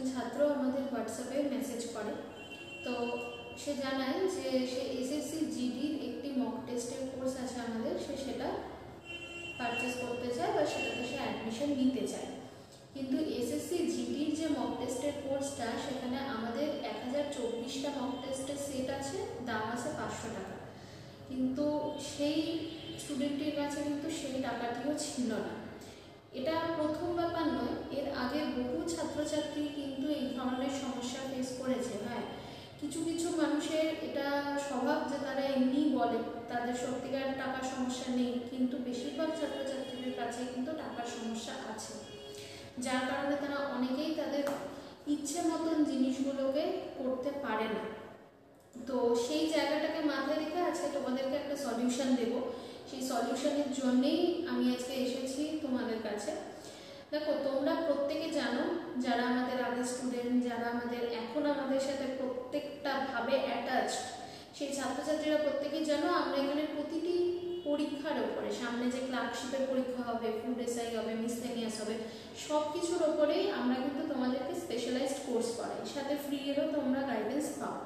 একজন ছাত্র আমাদের হোয়াটসঅ্যাপে মেসেজ করে, তো সে জানায় যে সে এসএসসি জিডির একটি মক টেস্টের কোর্স আছে আমাদের, সে সেটা পারচেস করতে চায় বা সেটাতে সে অ্যাডমিশন নিতে চায়। কিন্তু এসএসসি জিডির যে মক টেস্টের কোর্সটা, সেখানে আমাদের 1024টা মক টেস্টের সেট আছে, দাম আছে 500 টাকা। কিন্তু সেই স্টুডেন্টের কাছে কিন্তু সেই টাকাটিও ছিল না। এটা প্রথম ব্যাপার নয়, এর আগে বহু ছাত্রছাত্রী কিন্তু এই ধরনের সমস্যা ফেস করেছে। হ্যাঁ, কিছু কিছু মানুষের এটা স্বভাব যে তারা এমনি বলে তাদের সত্যিকার টাকার সমস্যা নেই, কিন্তু বেশিরভাগ ছাত্রছাত্রীদের কাছে কিন্তু টাকার সমস্যা আছে, যার কারণে তারা অনেকেই তাদের ইচ্ছে মতন জিনিসগুলোকে করতে পারে না। তো সেই জায়গাটাকে মাথায় রেখে আজকে তোমাদেরকে একটা সলিউশন দেব। সেই সলিউশনের জন্যেই আমি আজকে এসেছি তোমাদের কাছে। দেখো, তোমরা প্রত্যেকে জানো, যারা আমাদের আগের স্টুডেন্ট, যারা আমাদের এখন আমাদের সাথে প্রত্যেকটা ভাবে অ্যাটাচড, সেই ছাত্রছাত্রীরা প্রত্যেকেই জানো আমরা এখানে প্রতিটি পরীক্ষার ওপরে, সামনে যে ক্লার্কশিপের পরীক্ষা হবে, ফুড এসআই হবে, মিসলেনিয়াস হবে, সব কিছুর ওপরেই আমরা কিন্তু তোমাদেরকে স্পেশালাইজড কোর্স করাই, সাথে ফ্রি এরও তোমরা গাইডেন্স পাও।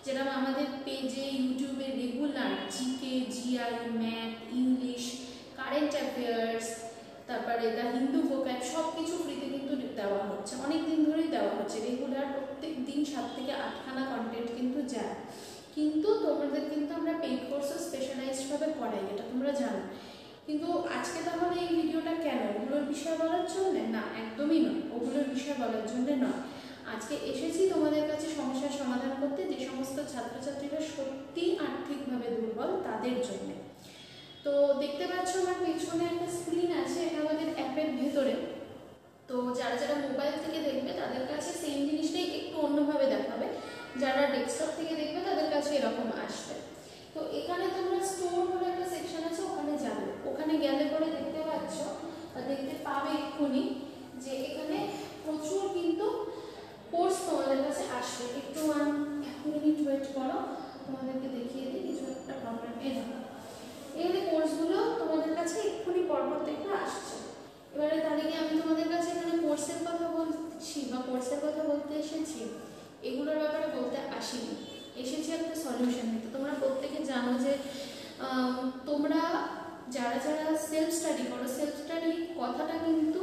যেরকম আমাদের পেজে, ইউটিউবে regular GK, GI, math, English, current affairs, তারপরে দ্য হিন্দু ভোক্যাব, সব কিছু ফ্রিতে কিন্তু দেওয়া হচ্ছে, অনেক দিন ধরেই দেওয়া হচ্ছে। রেগুলার প্রত্যেক দিন 7 থেকে 8খানা কন্টেন্ট কিন্তু যায়। কিন্তু তোমাদের কিন্তু আমরা পেইড কোর্সও স্পেশালাইজডভাবে করাই, এটা তোমরা জানো। কিন্তু আজকে তাহলে এই ভিডিওটা কেন? ওগুলোর বিষয় বলার জন্য না, একদমই নয়, ওগুলোর বিষয় বলার জন্য নয়। আজকে এসেছি তোমাদের কাছে সমস্যার সমাধান করতে, যে সমস্ত ছাত্রছাত্রীরা সত্যি আর্থিকভাবে দুর্বল তাদের জন্য। তো দেখতে পাচ্ছ আমার পেছনে একটা স্ক্রিন আছে, এটা আমাদের অ্যাপের ভেতরে। তো যারা যারা মোবাইল থেকে দেখবে তাদের কাছে সেম জিনিসটাই একটু অন্যভাবে দেখাবে, যারা ডেস্কটপ থেকে দেখবে তাদের কাছে এরকম আসবে। তো এখানে তোমরা স্টোর বলে একটা সেকশন আছে, ওখানে যাবে। ওখানে গেলে পরে দেখতে পাচ্ছ, দেখতে পাবে এক্ষুনি যে এখানে প্রচুর কিন্তু কোর্স তোমাদের কাছে আসবে। একটু 1 মিনিট ওয়েট করো, তোমাদেরকে দেখিয়ে দিই, কিছু একটা প্রবলেম এই কোর্সগুলো তোমাদের কাছে এক্ষুনি পরপর থেকে আসছে। এবারে তারিখে আমি তোমাদের কাছে এখানে কোর্সের কথা বলছি বা কোর্সের কথা বলতে এসেছি, এগুলোর ব্যাপারে বলতে আসিনি, এসেছি একটা সলিউশন নিতে। তোমরা প্রত্যেকে জানো যে তোমরা যারা যারা সেলফ স্টাডি করো, সেলফ স্টাডি কথাটা কিন্তু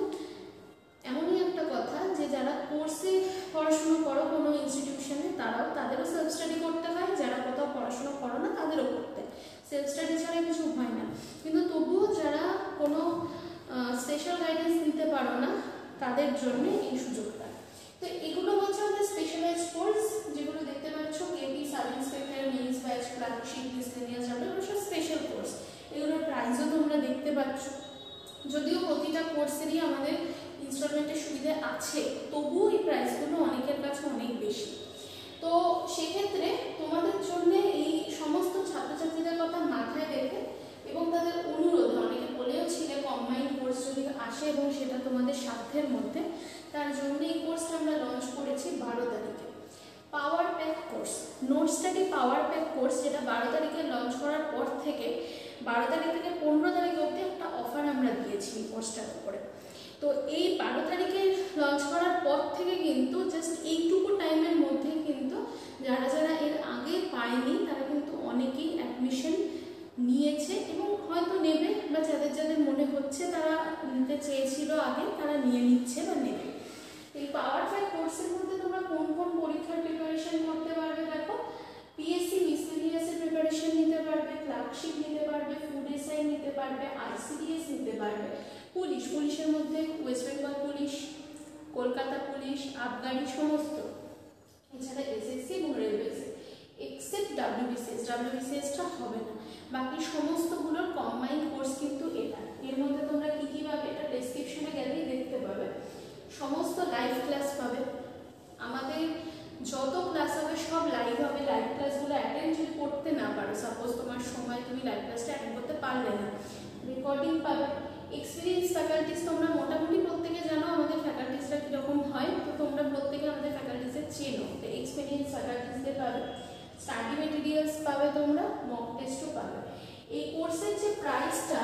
এমনই একটা কথা যে যারা কোর্সে পড়াশুনো করো কোনো ইনস্টিটিউশনে, তাদেরও সেলফ স্টাডি করতে হয়, যারা কোথাও পড়াশুনো করো না তাদেরও করতে হয়। সেলফ স্টাডি ছাড়া কিছু হয় না। কিন্তু তবুও যারা কোনো স্পেশাল গাইডেন্স নিতে পারো না, তাদের জন্য এই সুযোগটা। তো এগুলো হচ্ছে আমাদের স্পেশালাইজড কোর্স, যেগুলো দেখতে পাচ্ছ, KP, sub inspector, means batch, clerkship, miscellaneous, এগুলো সব স্পেশাল কোর্স। এগুলোর প্রাইসও তোমরা দেখতে পাচ্ছ। যদিও প্রতিটা কোর্সেরই আমাদের ইনস্টলমেন্টের সুবিধা আছে, তবুও এই প্রাইসগুলো অনেকের কাছে অনেক বেশি। তো সেক্ষেত্রে তোমাদের জন্য এই সমস্ত ছাত্রছাত্রীদের কথা মাথায় রেখে এবং তাদের অনুরোধে, অনেকে বলেও ছিল কম্বাইন্ড কোর্স যদি আসে এবং সেটা তোমাদের সাধ্যের মধ্যে, তার জন্য এই কোর্সটা আমরা লঞ্চ করেছি 12 তারিখে। Power pack course, note study power pack course, যেটা 12 তারিখে লঞ্চ করার পর থেকে 12 তারিখ থেকে 15 তারিখ অবধি একটা অফার আমরা দিয়েছি এই কোর্সটার উপরে। তো এই 12 তারিখে লঞ্চ করার পর থেকে কিন্তু জাস্ট এইটুকু টাইমের মধ্যে কিন্তু যারা যারা এর আগে পায়নি তারা কিন্তু অনেকেই অ্যাডমিশন নিয়েছে এবং হয়তো নেবে, বা যাদের যাদের মনে হচ্ছে তারা নিতে চেয়েছিল আগে, তারা নিয়ে নিচ্ছে বা নেবে। এই পাওয়ার প্যাক কোর্সের মধ্যে তোমরা কোন কোন পরীক্ষার প্রিপারেশন করতে পারবে দেখো, পিএসসি মিসলেনিয়াসের প্রিপারেশন নিতে পারবে, ক্লার্কশিপ নিতে পারবে, ফুড এসআই নিতে পারবে, আইসিডিএস নিতে পারবে, পুলিশের মধ্যে West Bengal police, Kolkata police, আবগারি সমস্ত, এছাড়া এসএসসি এবং রেলওয়েজে, এক্সেপ্ট ডাব্লিউবিসিএসটা হবে না। বাকি সমস্তগুলোর কম্বাইন্ড কোর্স কিন্তু এটা। এর মধ্যে তোমরা কী কী পাবে এটা ডেসক্রিপশনে গেলেই দেখতে পাবে। সমস্ত লাইভ ক্লাস পাবে, আমাদের যত ক্লাস হবে সব লাইভ হবে। লাইভ ক্লাসগুলো অ্যাটেন্ড যদি করতে না পারো, সাপোজ তোমার সময় তুমি লাইভ ক্লাসটা অ্যাটেন্ড করতে পারলে না, রেকর্ডিং পাবে। এক্সপিরিয়েন্স ফ্যাকাল্টিস, তোমরা মোটামুটি প্রত্যেকে জানো আমাদের ফ্যাকাল্টিসরা কীরকম হয়, তো তোমরা প্রত্যেকে আমাদের ফ্যাকাল্টিসের চেনো, তো এক্সপিরিয়েন্স ফ্যাকাল্টিসদের পাবে। স্টাডি মেটেরিয়ালস পাবে তোমরা, মক টেস্টও পাবে। এই কোর্সের যে প্রাইসটা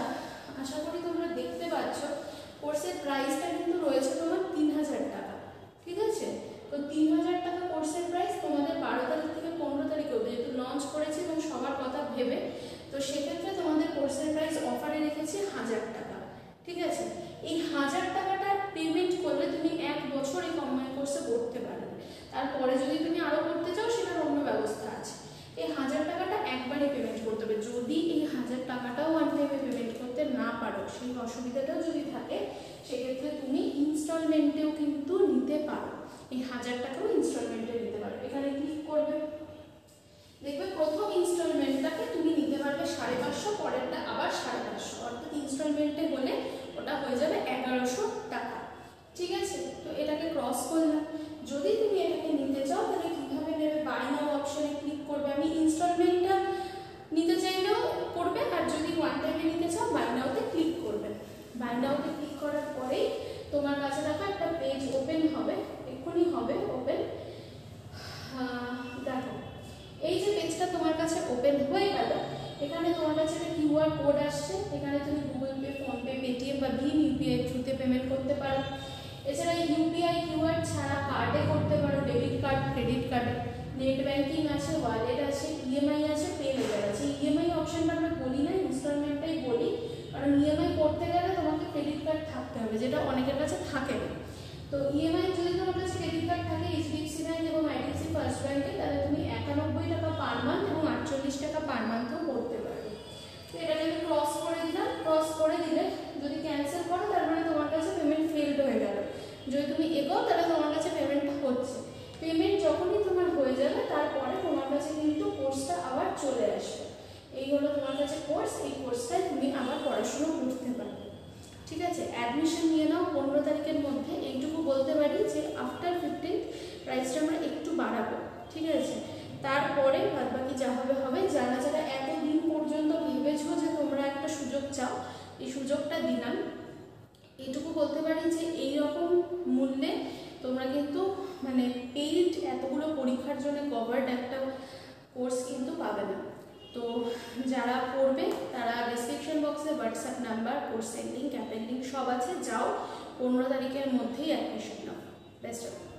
আশা করি তোমরা দেখতে পাচ্ছ, কোর্সের প্রাইসটা কিন্তু রয়েছে তোমার 3000 টাকা, ঠিক আছে? তো ঠিক আছে? এই 1000 টাকাটা পেমেন্ট করলে তুমি 1 বছর এই কম্বাইন কোর্সে করতে পারবে। তারপরে যদি তুমি আরো করতে চাও সেটার অন্য ব্যবস্থা আছে। এই 1000 টাকাটা একবারই পেমেন্ট করতে হবে। যদি এই 1000 টাকাটাও ওয়ান টাইমে পেমেন্ট করতে না পারো, সেই অসুবিধাটাও যদি থাকে, সেক্ষেত্রে তুমি ইনস্টলমেন্টেও কিন্তু নিতে পারো। এই 1000 টাকাও ইনস্টলমেন্টে নিতে পারো। এখানে ক্লিক করবে, দেখবে প্রথম ইনস্টলমেন্টটাকে তুমি নিতে পারবে 550, পরেরটা আবার 550, অর্থাৎ ইনস্টলমেন্টে হলে ওটা হয়ে যাবে 1100 টাকা। ঠিক আছে? তো এটাকে ক্রস করলাম। যদি তুমি এটাকে নিতে চাও তাহলে কিভাবে নেবে? বাই নাও অপশনে ক্লিক করবে। আমি ইনস্টলমেন্টটা নিতে চাইলেও করবে, আর যদি ওয়ান টাইমে নিতে চাও বাই নাওতে ক্লিক করবে। বাই নাওতে ক্লিক করার পরেই তোমার কাছে দেখো একটা পেজ ওপেন হবে, এক্ষুনি হবে ওপেন। দেখো এই যে পেজটা তোমার কাছে ওপেন হয়ে গেল, এখানে তোমার কাছে একটা কিউআর কোড আসছে। এখানে তুমি গুগল পে, ফোনপে, পেটিএম বা ভীম ইউপিআই থ্রুতে পেমেন্ট করতে পারো। এছাড়া ইউপিআই কিউআর ছাড়া কার্ডে করতে পারো, ডেবিট কার্ড, ক্রেডিট কার্ডে। নেট ব্যাংকিং আছে, ওয়ালেট আছে, ইএমআই আছে, পে লেটার আছে। ইএমআই অপশনটা আমরা বলি না, ইনস্টলমেন্টটাই বলি, কারণ ইএমআই করতে গেলে তোমাকে ক্রেডিট কার্ড থাকতে হবে, যেটা অনেকের কাছে থাকে না। তো ইএমআই যদি তোমার কাছে ক্রেডিট কার্ড থাকে এইচডিএফসি ব্যাংক এবং আইডিএফসি ফার্স্ট ব্যাংকে, তাহলে তুমি 91 টাকা পার মান্থ এবং 48 টাকা পার মান্থও করতে পারবে। তো এটাকে আমি ক্রস করে দিলাম। ক্রস করে দিলে যদি ক্যান্সেল করো তার মানে তোমার কাছে পেমেন্ট ফেলড হয়ে গেল। যদি তুমি এগোও তাহলে তোমার কাছে পেমেন্ট হচ্ছে। পেমেন্ট যখনই তোমার হয়ে যাবে তারপরে তোমার কাছে কিন্তু কোর্সটা আবার চলে আসবে। এই হলো তোমার কাছে কোর্স। এই কোর্সটায় তুমি আবার পড়াশুনো করতে পারবে। ঠিক আছে? অ্যাডমিশন নিয়ে নাও 15 তারিখের মধ্যে। এইটুকু বলতে পারি যে আফটার 15 প্রাইসটা আমরা একটু বাড়াবো। ঠিক আছে? তারপরে বাদবাকি যা হবে হবে। যারা যারা এতদিন পর্যন্ত ভেবেছো যে তোমরা একটা সুযোগ চাও, এই সুযোগটা দিলাম। এইটুকু বলতে পারি যে এইরকম মূল্যে তোমরা কিন্তু মানে পেইড এতগুলো পরীক্ষার জন্য কভার্ড একটা কোর্স কিন্তু পাবে না। তো যারা পড়বে তারা ডেসক্রিপশন বক্সে হোয়াটসঅ্যাপ নাম্বার, কোর্সের লিঙ্ক, অ্যাপের লিঙ্ক সব আছে। যাও 15 তারিখের মধ্যেই অ্যাডমিশন নাও। Best of.